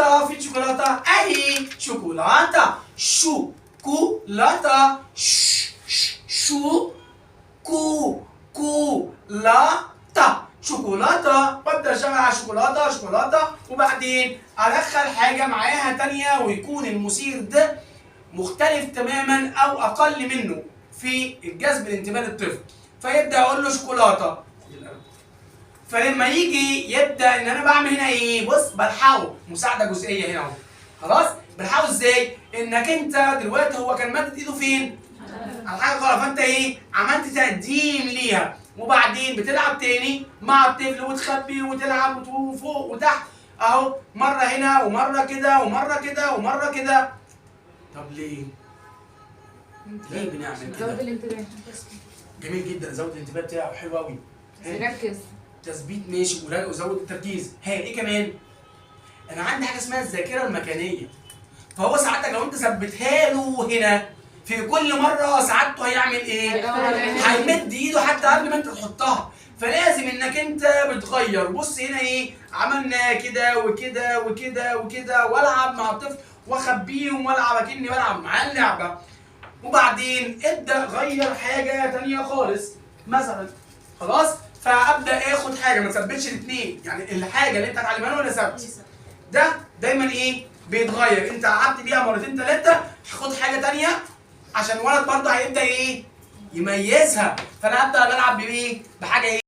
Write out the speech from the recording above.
شوكولاتة، فين شوكولاتة؟ أهي شوكولاتة، شوكولاتة، شو كولاته، شوكولاته. ببدا اشتغل على شوكولاته شوكولاته، وبعدين ادخل حاجه معاها تانيه ويكون المثير ده مختلف تماما او اقل منه في الجذب الانتباه للطفل، فيبدا اقول له شوكولاته. فلما يجي يبدا ان انا بعمل هنا ايه؟ بص بلحقه مساعده جزئيه هنا اهو. خلاص؟ بلحقه ازاي؟ انك انت دلوقتي هو كان مادد ايده فين؟ على حاجه غلط، فانت ايه؟ عملت تقديم ليها، وبعدين بتلعب تاني مع الطفل وتخبي وتلعب وفوق وتحت اهو، مره هنا ومره كده ومره كده ومره كده. طب ليه؟ ليه بنعمل كده؟ زود الانتباه. جميل جدا، زود الانتباه بتاعه حلو قوي. ركز. تثبيت ماشي، وزود التركيز. ايه كمان؟ انا عندي حاجه اسمها الذاكره المكانيه، فهو ساعتك لو انت ثبتها له هنا في كل مره سعادته هيعمل ايه؟ هيمد ايده حتى قبل ما انت تحطها. فلازم انك انت بتغير. بص هنا ايه؟ عملنا كده وكده وكده وكده، والعب مع الطفل واخبيهم والعب اكني بلعب معاه اللعبه. وبعدين ابدا غير حاجه ثانيه خالص مثلا. خلاص؟ فابدا اخد حاجه، ما تثبتش الاثنين، يعني الحاجه اللي انت هتعلمها له ولا ثبت. ده دايما ايه؟ بيتغير. انت قعدت بيها مرتين ثلاثه، هاخد حاجه ثانيه عشان الولد برضه هيبدا ايه؟ يميزها. فانا هبدا بلعب بايه؟ بحاجه ايه؟